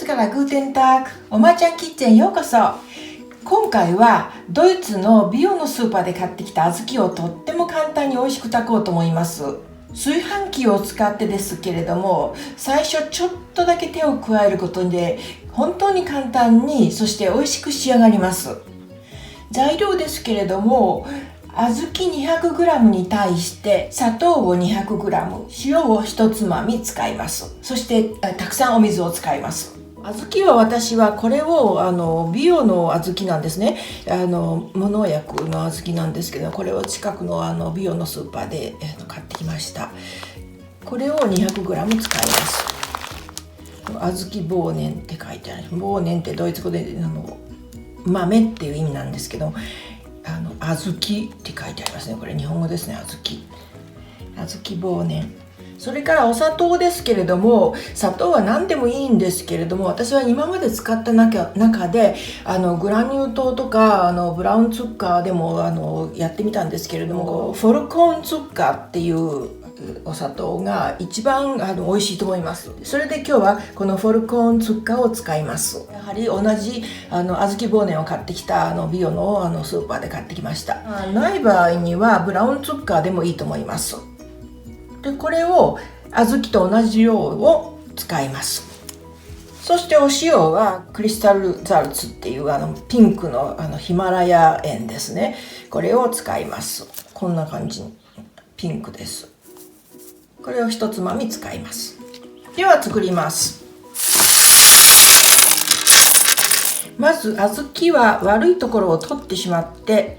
ツからグーテンタック、おまちゃんキッチンへようこそ。今回はドイツのビオのスーパーで買ってきた小豆をとっても簡単に美味しく炊こうと思います。炊飯器を使ってですけれども、最初ちょっとだけ手を加えることで本当に簡単に、そして美味しく仕上がります。材料ですけれども、小豆 200g に対して砂糖を 200g、 塩を1つまみ使います。そしてたくさんお水を使います。小豆は私はこれをビオの小豆なんですね。無農薬の小豆なんですけど、これを近くのビオのスーパーで買ってきました。これを 200g 使います。小豆ボーネンって書いてある。ボーネンってドイツ語で豆っていう意味なんですけど、小豆って書いてありますね。これ日本語ですね。小豆ボーネン。それからお砂糖ですけれども、砂糖は何でもいいんですけれども、私は今まで使った中でグラニュー糖とかブラウンツッカーでもやってみたんですけれども、フォルコーンツッカーっていうお砂糖が一番美味しいと思います。それで今日はこのフォルコーンツッカーを使います。やはり同じ小豆ボーネンを買ってきたビオのスーパーで買ってきました。ない場合にはブラウンツッカーでもいいと思います。でこれを小豆と同じ量を使います。そしてお塩はクリスタルザルツっていうピンクのヒマラヤ塩ですね。これを使います。こんな感じにピンクです。これを一つまみ使います。では作ります。まず小豆は悪いところを取ってしまって、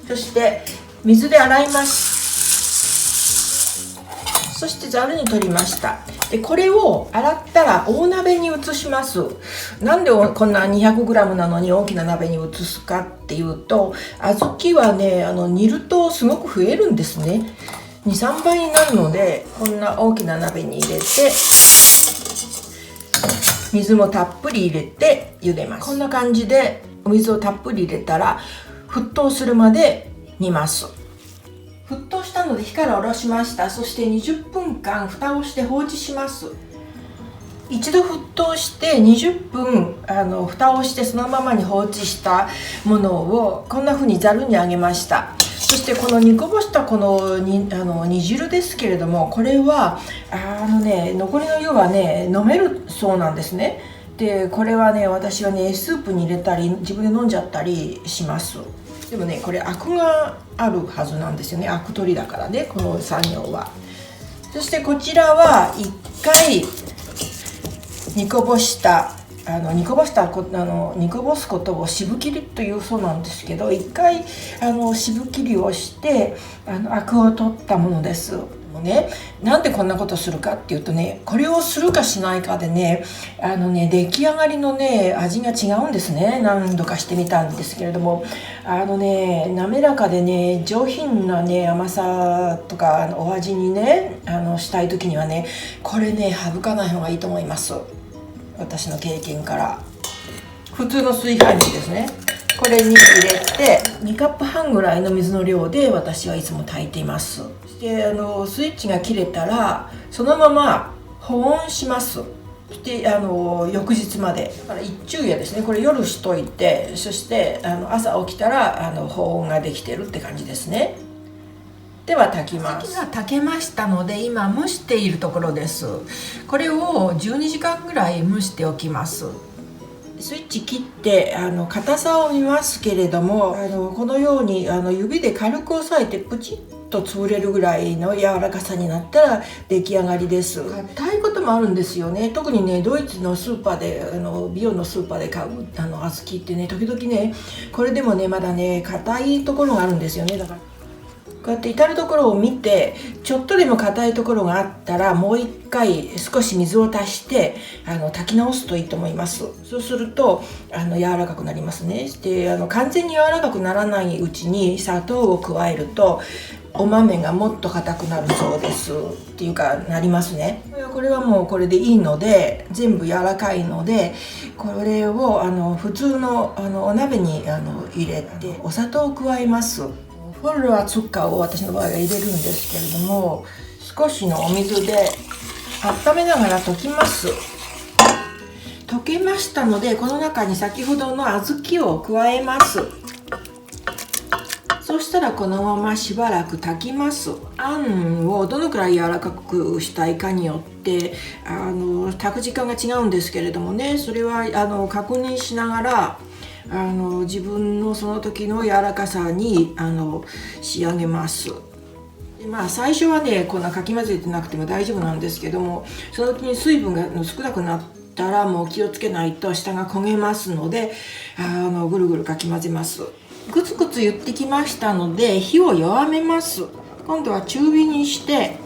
そして水で洗います。そしてざるに取りました。でこれを洗ったら大鍋に移します。なんでこんな 200g なのに大きな鍋に移すかっていうと、小豆はね煮るとすごく増えるんですね。 2,3 倍になるので、こんな大きな鍋に入れて水もたっぷり入れて茹でます。こんな感じでお水をたっぷり入れたら沸騰するまで煮ます。沸騰したので火から下ろしました。そして20分間蓋をして放置します。一度沸騰して20分蓋をしてそのままに放置したものをこんな風にざるにあげました。そしてこの煮こぼしたこの煮汁ですけれども、これは残りの湯はね飲めるそうなんですね。でこれはね、私はねスープに入れたり自分で飲んじゃったりします。でもねこれアクがあるはずなんですよね。アク取りだからね、この作業は。そしてこちらは1回煮こぼすことを渋切りというそうなんですけど、1回渋切りをしてアクを取ったものです。なんでこんなことするかっていうとね、これをするかしないかでね出来上がりのね味が違うんですね。何度かしてみたんですけれども、滑らかでね上品なね甘さとかお味にねしたい時にはね、これね省かない方がいいと思います。私の経験から。普通の炊飯器ですね。これに入れて2カップ半ぐらいの水の量で私はいつも炊いています。そしてスイッチが切れたらそのまま保温します。そして翌日まで、だから一昼夜ですね。これ夜しといて、そして朝起きたら保温ができてるって感じですね。では炊きます。小豆が炊けましたので今蒸しているところです。これを12時間ぐらい蒸しておきます。スイッチ切って硬さを見ますけれども、このように指で軽く押さえてプチッと潰れるぐらいの柔らかさになったら出来上がりです。硬いこともあるんですよね。特にねドイツのスーパーでビオのスーパーで買う小豆ってね、時々ねこれでもねまだね硬いところがあるんですよね。だからこうやって至るところを見て、ちょっとでも硬いところがあったらもう一回少し水を足して炊き直すといいと思います。そうすると柔らかくなりますね。で完全に柔らかくならないうちに砂糖を加えるとお豆がもっと硬くなるそうですっていうかなりますね。これはもうこれでいいので、全部柔らかいのでこれを普通のお鍋に入れてお砂糖を加えます。フォルラーツッカーを私の場合は入れるんですけれども、少しのお水で温めながら溶きます。溶けましたので、この中に先ほどの小豆を加えます。そしたらこのまましばらく炊きます。あんをどのくらい柔らかくしたいかによって炊く時間が違うんですけれどもね、それは確認しながら自分のその時の柔らかさに仕上げます。最初はねこんなかき混ぜてなくても大丈夫なんですけども、その時に水分が少なくなったらもう気をつけないと下が焦げますのでぐるぐるかき混ぜます。グツグツ言ってきましたので火を弱めます。今度は中火にして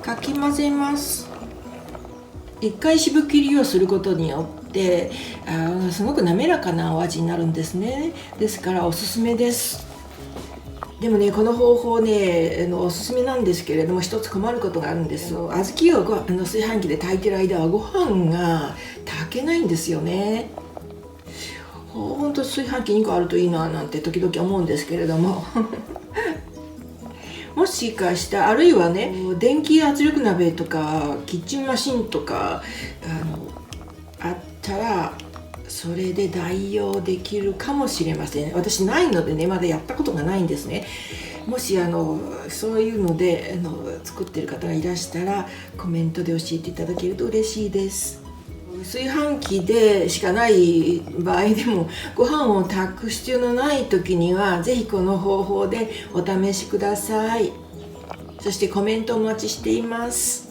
かき混ぜます。一回しぶ切りをすることによってすごく滑らかなお味になるんですね。ですからおすすめです。でもねこの方法ねおすすめなんですけれども、一つ困ることがあるんです。小豆を炊飯器で炊いてる間はご飯が炊けないんですよね。ほんと炊飯器2個あるといいななんて時々思うんですけれどももしかしたあるいはね電気圧力鍋とかキッチンマシンとかあったらそれで代用できるかもしれません。私ないのでねまだやったことがないんですね。もしそういうので作ってる方がいらしたらコメントで教えていただけると嬉しいです。炊飯器でしかない場合でもご飯を炊く必要のない時には是非この方法でお試しください。そしてコメントお待ちしています。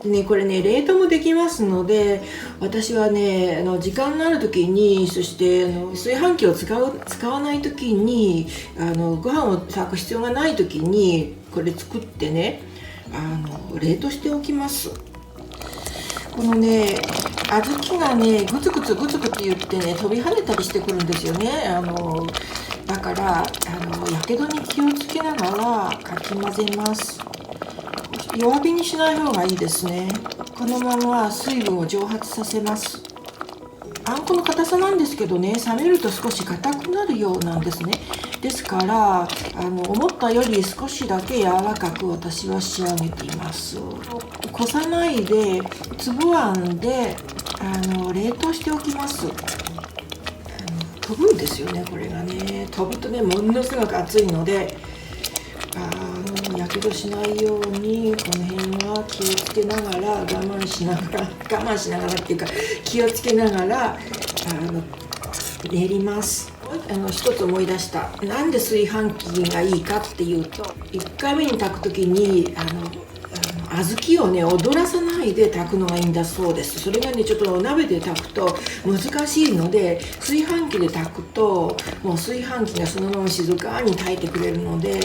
でね、これね冷凍もできますので、私はね時間のある時に、そして炊飯器を使わない時にご飯を炊く必要がない時にこれ作ってね冷凍しておきます。このね小豆がねグツグツ言ってね飛び跳ねたりしてくるんですよね。だからやけどに気をつけながらかき混ぜます。弱火にしない方がいいですね。このまま水分を蒸発させます。あんこの硬さなんですけどね、冷めると少し硬くなるようなんですね。ですから思ったより少しだけ柔らかく私は仕上げています。こさないで粒あんで冷凍しておきます。飛ぶんですよねこれがね。飛ぶとねものすごく熱いのでやけどしないようにこの辺は気をつけながら我慢しながらっていうか気をつけながら練ります。一つ思い出した。なんで炊飯器がいいかっていうと、1回目に炊く時に小豆をね踊らさないで炊くのがいいんだそうです。それがねちょっとお鍋で炊くと難しいので、炊飯器で炊くともう炊飯器がそのまま静かに炊いてくれるので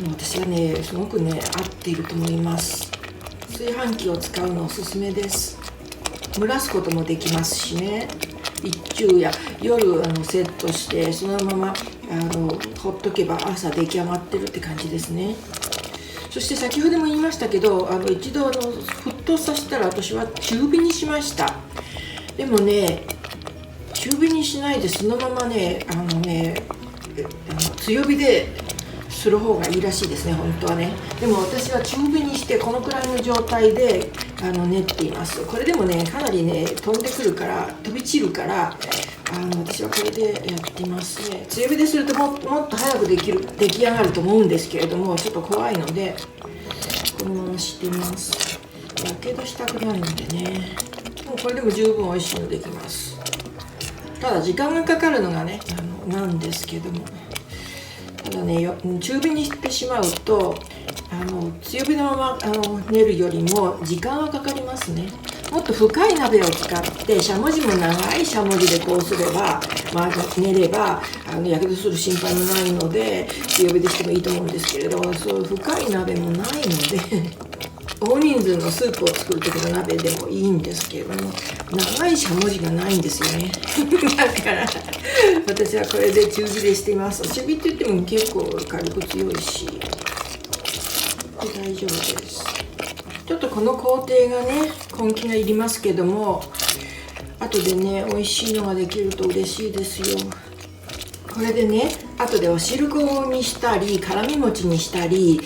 私はねすごくね合っていると思います。炊飯器を使うのおすすめです。蒸らすこともできますしね。一昼夜セットしてそのままほっとけば朝出来上がってるって感じですね。そして先ほども言いましたけど一度沸騰させたら私は中火にしました。でもね中火にしないでそのままね強火でする方がいいらしいですね本当はね。でも私は中火にしてこのくらいの状態で練っています。これでもねかなりね飛び散るから私はこれでやっていますね。強火でするともっと早く出来上がると思うんですけれども、ちょっと怖いのでこのまましています。やけどしたくないのでね。もうこれでも十分美味しいのできます。ただ時間がかかるのがねなんですけども、ただね中火にしてしまうと強火のまま練るよりも時間がかかりますね。もっと深い鍋を使ってしゃもじも長いしゃもじでこうすれば練ればやけどする心配もないので強火でしてもいいと思うんですけれど、そういう深い鍋もないので大人数のスープを作る時の鍋でもいいんですけれども、長いしゃもじがないんですよねだから私はこれで中火でしています。中火って言っても結構火力強いし大丈夫です。ちょっとこの工程がね根気がいりますけども、後でね美味しいのができると嬉しいですよ。これでね後でお汁粉にしたり辛み餅にしたり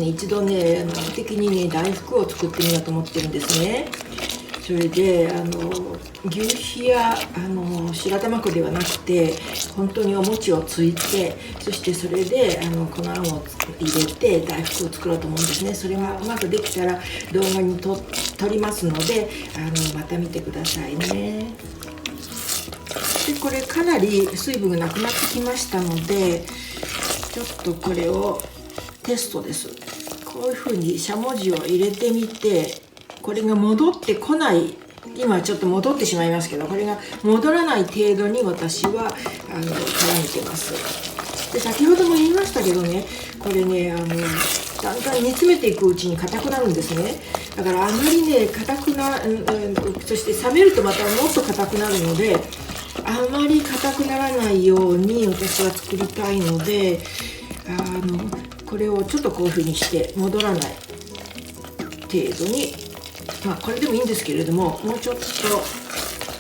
一度ね的にね大福を作ってみようと思ってるんですね。それで牛皮や白玉粉ではなくて本当にお餅をついて、そしてそれで粉を入れて大福を作ろうと思うんですね。それがうまくできたら動画に撮りますのでまた見てくださいね。でこれかなり水分がなくなってきましたので、ちょっとこれをテストです。こういうふうにしゃもじを入れてみて、これが戻ってこない、今ちょっと戻ってしまいますけど、これが戻らない程度に私は絡めてます。で先ほども言いましたけどね、これねだんだん煮詰めていくうちに硬くなるんですね。だからあまりね硬くそして冷めるとまたもっと硬くなるので、あまり硬くならないように私は作りたいので、これをちょっとこういうふうにして戻らない程度に、これでもいいんですけれども、もうちょっと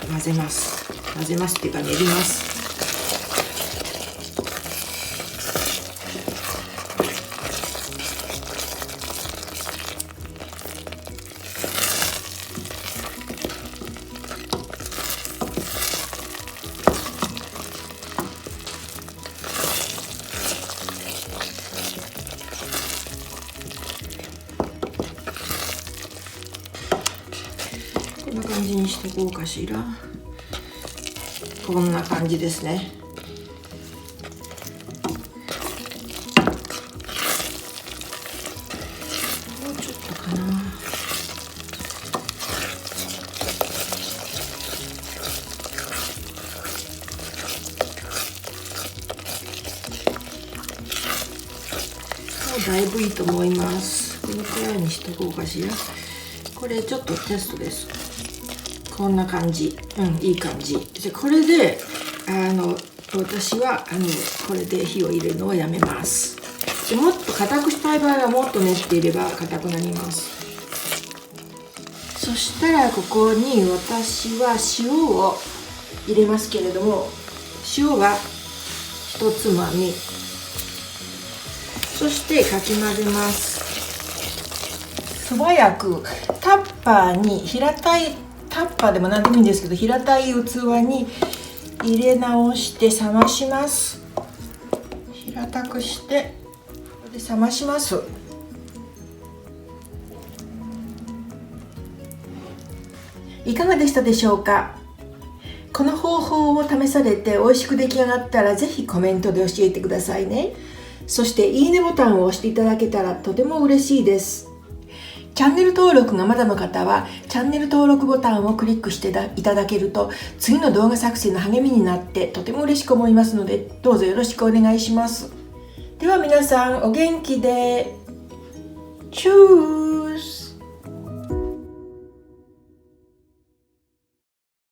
混ぜますっていうか練ります。こんな感じにしておこうかしら。こんな感じですね。もうちょっとかな。もうだいぶいいと思います。このくらいにしとこうかしら。これちょっとテストです。こんな感じ、いい感じで、これで私はこれで火を入れるのをやめます。でもっと硬くしたい場合はもっと練っていれば硬くなります。そしたらここに私は塩を入れますけれども、塩は1つまみ、そしてかき混ぜます。素早くタッパーに、平たいタッパーでも何でもいいんですけど、平たい器に入れ直して冷まします。平たくしてこれで冷まします。いかがでしたでしょうか。この方法を試されて美味しく出来上がったら、ぜひコメントで教えてくださいね。そしていいねボタンを押していただけたらとても嬉しいです。チャンネル登録がまだの方はチャンネル登録ボタンをクリックしていただけると、次の動画作成の励みになってとても嬉しく思いますので、どうぞよろしくお願いします。では皆さんお元気で。チュー